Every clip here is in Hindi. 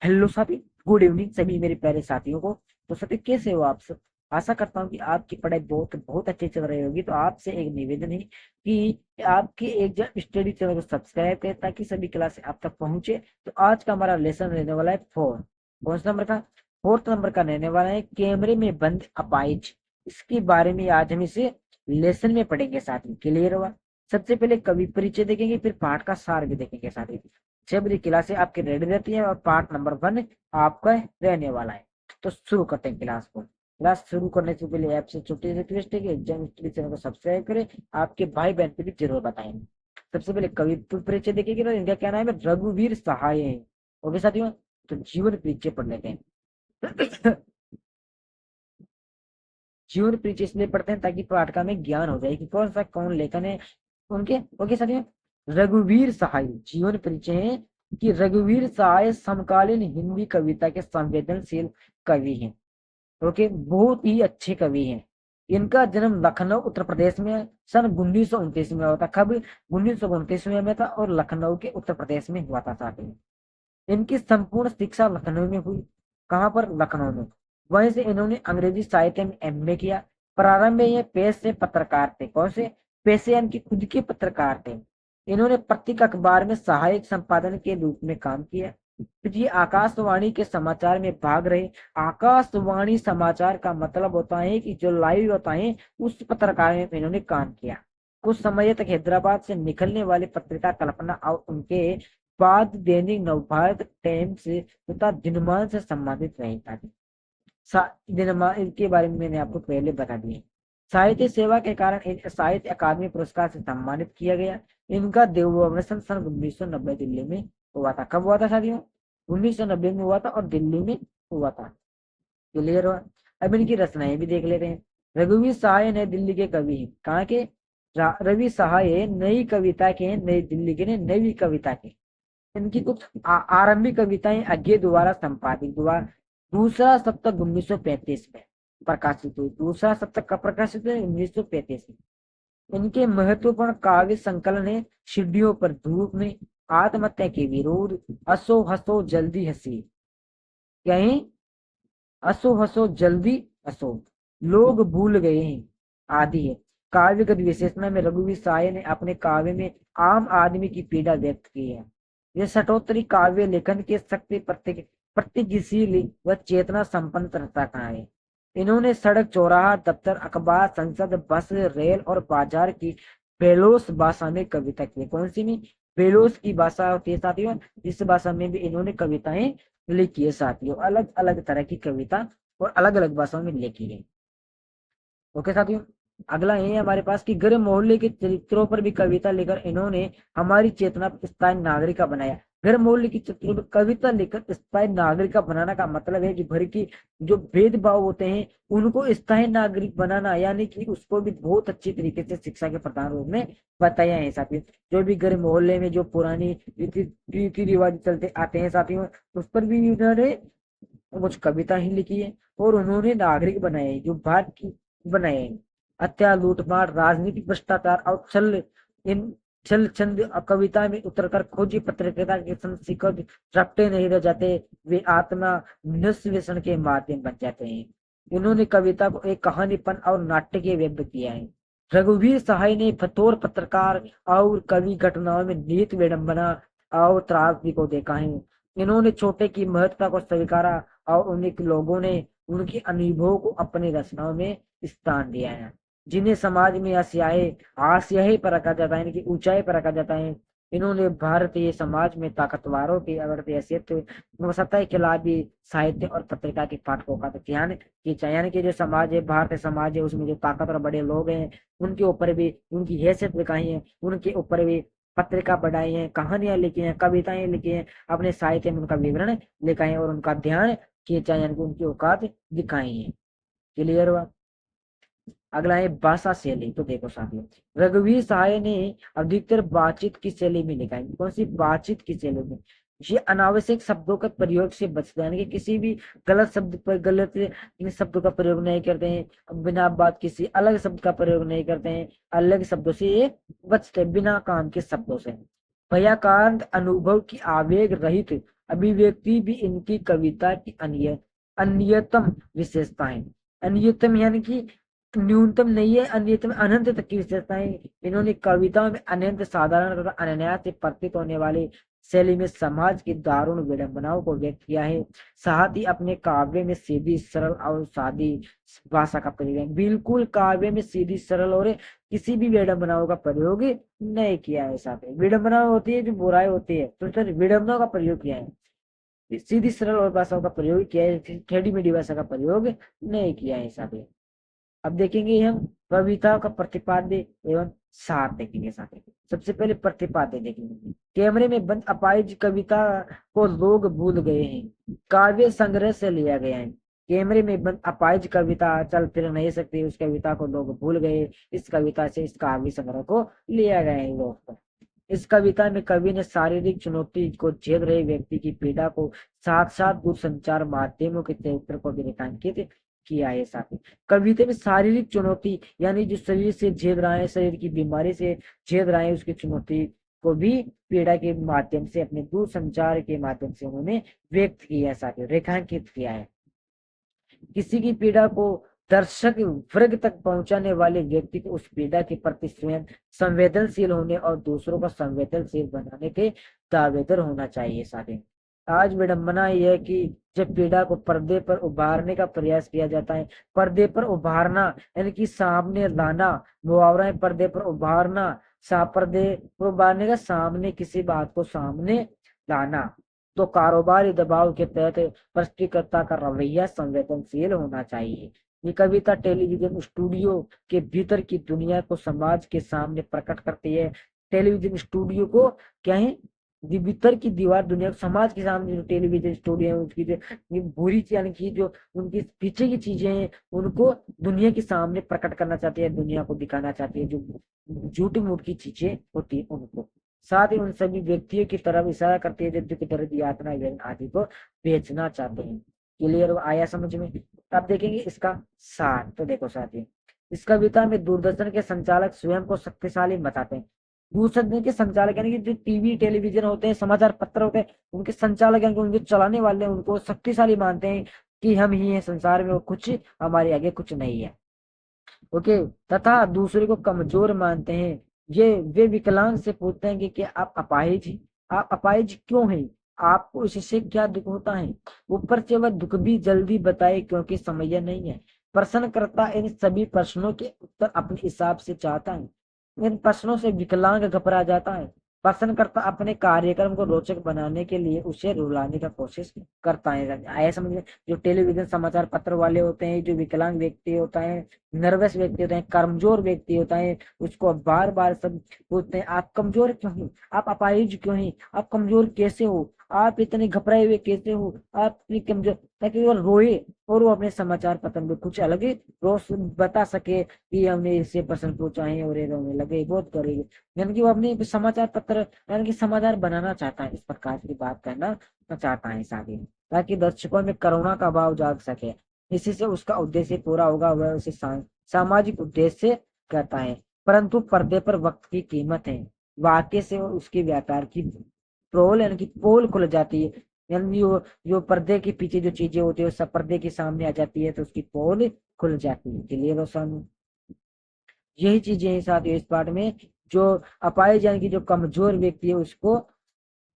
हेलो साथी, गुड इवनिंग सभी मेरे प्यारे साथियों को। तो साथी कैसे हो आप सब? आशा करता हूँ कि आपकी पढ़ाई बहुत बहुत अच्छी चल रही होगी। तो आपसे एक निवेदन है कि आपके एक जन स्टडी चैनल को सब्सक्राइब करें ताकि सभी क्लासें आप तक पहुंचे। तो आज का हमारा लेसन रहने वाला है फोर। कौन सा नंबर का? फोर्थ नंबर का रहने वाला है कैमरे में बंद अपाइच। इसके बारे में आज हम इसे लेसन में पढ़ेंगे साथी। क्लियर हुआ? सबसे पहले कवि परिचय देखेंगे, फिर पाठ का सार भी देखेंगे साथी। छह बजे क्लासे आपकी रेडी रहती है और पार्ट नंबर 1 आपका रहने वाला है। तो शुरू करते हैं क्लास को। क्लास शुरू करने से पहले आपसे छोटी सी रिक्वेस्ट है कि एग्जाम स्टडी चैनल को सब्सक्राइब करें। आपके भाई बहन को भी जरूर बताएंगे। सबसे पहले कवि परिचय देखेंगे। तो इनका क्या नाम है? रघुवीर सहाय है। ओके साथियों, तो जीवन परिचय पढ़ लेते हैं। जीवन परिचय इसलिए पढ़ते हैं ताकि पाठ का में ज्ञान हो जाए कि कौन सा कौन लेखन है उनके। ओके साथियों, रघुवीर सहाय जीवन परिचय है कि रघुवीर सहाय समकालीन हिंदी कविता के संवेदनशील कवि हैं। ओके, बहुत ही अच्छे कवि हैं। इनका जन्म लखनऊ उत्तर प्रदेश में सन 1929 में हुआ था। कब? 1929 में था और लखनऊ के उत्तर प्रदेश में हुआ था साथियों। इनकी संपूर्ण शिक्षा लखनऊ में हुई। कहाँ पर? लखनऊ में। वहीं से इन्होंने अंग्रेजी साहित्य में एमए किया। प्रारंभ में ये पेश से पत्रकार थे। कौन से पेशे? इनकी खुद के पत्रकार थे। इन्होंने पत्रिका अखबार में सहायक संपादन के रूप में काम किया। फिर ये आकाशवाणी के समाचार में भाग रहे। आकाशवाणी समाचार का मतलब होता है कि जो लाइव होता है उस पत्रकार में इन्होंने काम किया। कुछ समय तक हैदराबाद से निकलने वाली पत्रिका कल्पना और उनके बाद दैनिक नवभारत टाइम्स तथा दिनमान से संबंधित नहीं था। दिनमान इनके बारे में मैंने आपको पहले बता दिया। साहित्य सेवा के कारण इन्हें साहित्य अकादमी पुरस्कार से सम्मानित किया गया। इनका देवावसान सन 1990 दिल्ली में हुआ था। कब हुआ था साथियों? 1990 में हुआ था और दिल्ली में हुआ था। क्लियर हुआ? अब इनकी रचनाएं भी देख लेते हैं। रघुवीर सहाय नई दिल्ली के कवि हैं। कहाँ के? रवि सहाय नई कविता के हैं, नई दिल्ली के हैं, नई कविता के। इनकी कुछ आरंभिक कविताएं अज्ञे द्वारा संपादित हुआ। दूसरा सप्तक 1935 में प्रकाशित हुई। दूसरा सप्तक का प्रकाशित हुआ 1935 में। इनके महत्वपूर्ण काव्य संकलन है सीढ़ियों पर धूप में, आत्महत्या के विरोध, हंसो हंसो जल्दी हंसी, कहीं हंसो हंसो जल्दी हंसो, लोग भूल गए हैं, आदि है। काव्यगत विशेषणा में रघुवीर सहाय ने अपने काव्य में आम आदमी की पीड़ा व्यक्त की है। यह सटोत्तरी काव्य लेखन के शक्ति प्रतिगीशील व चेतना संपन्न तरता का है। इन्होंने सड़क, चौराहा, दफ्तर, अखबार, संसद, बस, रेल और बाजार की बेलोस भाषा में कविता की। कौन सी में? बेलोस की भाषा होती है साथियों। इस भाषा में भी इन्होंने कविताएं लिखी है साथियों। अलग अलग तरह की कविता और अलग अलग भाषाओं में लिखी है। ओके साथियों, अगला ये है हमारे पास कि गरीब मोहल्ले के चरित्रों पर भी कविता लेकर इन्होंने हमारी चेतना को स्थायी नागरिक का बनाया। गरीब मोहल्ले की चित्रों पर कविता लेकर स्थायी नागरिक का बनाना का मतलब है कि भर की जो भेदभाव होते हैं उनको स्थायी नागरिक बनाना, यानी कि उसको भी बहुत अच्छी तरीके से शिक्षा के प्रधान रूप में बताया है साथियों। जो भी गरीब मोहल्ले में जो पुरानी रीति रिवाज चलते आते हैं साथियों, उस पर भी उन्होंने कुछ कविता ही लिखी है और उन्होंने नागरिक बनाए जो भारत की बनाए। हत्या, लूटमार, राजनीतिक भ्रष्टाचार और इन छल छंद कविता में उतरकर खोजी पत्रकारिता के संग रपटे नहीं रह जाते, वे आत्मा निस्वेषण के माध्यम बन जाते हैं। इन्होंने कविता को एक कहानीपन और नाट्य व्यक्त किया है। रघुवीर सहाय ने बतौर पत्रकार और कवि घटनाओं में नीत विडंबना और त्रासदी को देखा है। इन्होंने छोटे की महत्ता को स्वीकारा और उन्हीं लोगों ने उनके अनुभव को अपनी रचनाओं में स्थान दिया है। जिन्हें समाज में आसियाई पर रखा जाता है, इनकी ऊंचाई पर रखा जाता है। इन्होंने भारतीय समाज में ताकतवारों की अवरती हैसियत सतह खिलाफ भी साहित्य और पत्रिका के पाठकों का ध्यान खींचा। यानी कि जो समाज है, भारतीय समाज है, उसमें जो ताकतवर बड़े लोग हैं उनके ऊपर भी उनकी हैसियत दिखाई है, उनके ऊपर भी पत्रिका बढ़ाई है, कहानियां लिखी हैं, कविताएं लिखी हैं, अपने साहित्य में उनका विवरण लिखा है और उनका ध्यान खींचा, यानी कि उनकी औकात दिखाई है। क्लियर हुआ? अगला है भाषा शैली। तो देखो साथियों, रघुवीर सहाय ने अधिकतर बातचीत की शैली में लिखा है। कौन सी? बातचीत की शैली में। ये अनावश्यक शब्दों का प्रयोग से बचते हैं, यानी कि किसी भी गलत शब्द पर गलत इन शब्दों का प्रयोग नहीं करते हैं। बिना बात किसी अलग शब्द का प्रयोग नहीं करते हैं। अलग शब्दों से ये बचते हैं, बिना काम के शब्दों से। भयाकांत अनुभव की आवेग रहित अभिव्यक्ति भी इनकी कविता की अन्यतम विशेषताएं। अन्यतम यानी कि न्यूनतम नहीं है, अन्यतम अनंत तक की विशेषताएं। इन्होंने कविताओं में अनंत साधारण तथा अनन्यास से प्रतीत होने वाली शैली में समाज की दारुण विडंबनाओं को व्यक्त किया है। साथ ही अपने काव्य में सीधी सरल और सादी भाषा का प्रयोग, बिल्कुल काव्य में सीधी सरल और किसी भी विडंबनाओं का प्रयोग नहीं किया है। साथ ही विडंबना होती है जो बुराई होती है, तो सर विडंबनाओं का प्रयोग किया है, सीधी सरल और भाषाओं का प्रयोग किया है, टेढ़ी मेढ़ी भाषा का प्रयोग नहीं किया है। साथ ही अब देखेंगे हम कविता का प्रतिपाद्य एवं सार देखेंगे। साथ ही सबसे पहले प्रतिपाद्य देखेंगे। कैमरे में बंद अपाहिज कविता को लोग भूल गए हैं, काव्य संग्रह से लिया गया है। कैमरे में बंद अपाहिज कविता चल फिर नहीं सकती, उस कविता को लोग भूल गए, इस कविता से इस काव्य संग्रह को लिया गया है लोग। इस कविता में कवि ने शारीरिक चुनौती को झेल रहे व्यक्ति की पीड़ा को साथ साथ दूरसंचार माध्यमों के चरित्र को भी रेखांकित किया है। साथ ही कविता में शारीरिक चुनौती यानी जो शरीर से झेल रहा है, शरीर की बीमारी से झेल रहा है, उसकी चुनौती को भी पीड़ा के माध्यम से, अपने दूरसंचार के माध्यम से उन्होंने व्यक्त किया है, साथ ही रेखांकित किया है। किसी की पीड़ा को दर्शक वर्ग तक पहुंचाने वाले व्यक्ति को उस पीड़ा के प्रति स्वयं संवेदनशील होने और दूसरों को संवेदनशील बनाने के दावेदार होना चाहिए। साथी आज विडंबना यह है कि जब पीड़ा को पर्दे पर उभारने का प्रयास किया जाता है, पर्दे पर उभारना यानी कि सामने लाना, मुहावरा है पर्दे पर उभारना, पर्दे पर उभारने का सामने किसी बात को सामने लाना, तो कारोबारी दबाव के तहत प्रस्तुतकर्ता का रवैया संवेदनशील होना चाहिए। ये कविता टेलीविजन स्टूडियो के भीतर की दुनिया को समाज के सामने प्रकट करती है। टेलीविजन स्टूडियो को क्या है, भीतर की दीवार दुनिया समाज के सामने जो टेलीविजन स्टूडियो है उसकी जो बुरी यानी कि जो उनकी पीछे की चीजें हैं उनको दुनिया के सामने प्रकट करना चाहती है, दुनिया को दिखाना चाहती है, जो झूठी मूठ की चीजें होती है उनको। साथ ही उन सभी व्यक्तियों की तरफ इशारा करती है जो दुख दर्द यातना आदि को बेचना चाहते हैं। क्लियर आया समझ में? अब देखेंगे इसका सार। तो देखो साथी, इस कविता में दूरदर्शन के संचालक स्वयं को शक्तिशाली बताते हैं। दूरदर्शन के संचालक यानी कि जो टीवी टेलीविजन होते हैं, समाचार पत्र होते हैं, उनके संचालक यानी उनके चलाने वाले उनको शक्तिशाली मानते हैं कि हम ही हैं संसार में, वो कुछ हमारे आगे कुछ नहीं है। ओके, तथा दूसरे को कमजोर मानते हैं। ये वे विकलांग से पूछते हैं कि आप अपाहिज हैं, आप अपाहिज क्यों हैं, आपको इससे क्या दुख होता है। ऊपर से वह दुख भी जल्दी बताए क्योंकि समय नहीं है। प्रश्नकर्ता इन सभी प्रश्नों के उत्तर अपने हिसाब से चाहता है। इन प्रश्नों से विकलांग घबरा जाता है। प्रश्नकर्ता अपने कार्यक्रम को रोचक बनाने के लिए उसे रुलाने का कोशिश करता है। ऐसा समझिए, जो टेलीविजन समाचार पत्र वाले होते हैं, जो विकलांग व्यक्ति होता है, नर्वस व्यक्ति होता है, कमजोर व्यक्ति होता है, उसको बार बार सब पूछते हैं आप कमजोर क्यों हैं, आप अपाहिज क्यों हैं, आप कमजोर कैसे हो, आप इतने घबराए हुए कैसे हो, आप इतनी कमजोर, ताकि वो रोए और वो अपने समाचार पत्र में कुछ अलग ही रोज बता सके कि हमने इससे प्रश्न पूछा है और ये रोने लगे बहुत करेंगे। यानी कि वो अपने समाचार पत्र यानी कि समाचार बनाना चाहता है, इस प्रकार की बात करना चाहता है साथी, ताकि दर्शकों में करुणा का भाव जाग सके। इसी से उसका उद्देश्य पूरा होगा, वह उसे सामाजिक उद्देश्य कहता है। परंतु पर्दे पर वक्त की कीमत है, वाक्य से उसके व्यापार की प्रोल यानी कि पोल खुल जाती है। यानी जो पर्दे के पीछे जो चीजें होती है सब पर्दे के सामने आ जाती है, तो उसकी पोल खुल जाती है। क्लियर रोशन? यही चीजें हैं साथ ही इस पार्ट में। जो अपाहिज यानी कि जो कमजोर व्यक्ति है उसको,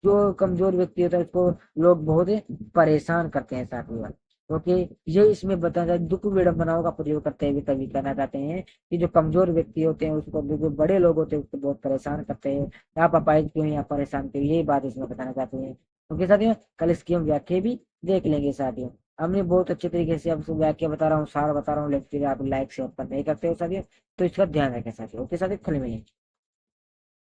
जो कमजोर व्यक्ति होता है उसको लोग बहुत परेशान करते हैं साथ ही। ओके, ये इसमें बताया जाए दुख विडंबनाओं का प्रयोग करते हुए कवि कहना चाहते हैं कि जो कमजोर व्यक्ति होते हैं उसको, जो बड़े लोग होते हैं उसको बहुत परेशान करते हैं। आप अपाहिज क्यों हैं, आप परेशान क्यों, यही बात इसमें बताना चाहते हैं। ओके साथियों, कल इसकी हम व्याख्या भी देख लेंगे साथियों। हमने बहुत अच्छे तरीके से आपको व्याख्या बता रहा हूँ, सार बता रहा हूँ, लेक्चर आप लाइक शेयर पर नहीं करते हो साथियों, तो इसका ध्यान रखें साथियों। ओके साथियों, कल मिलेंगे।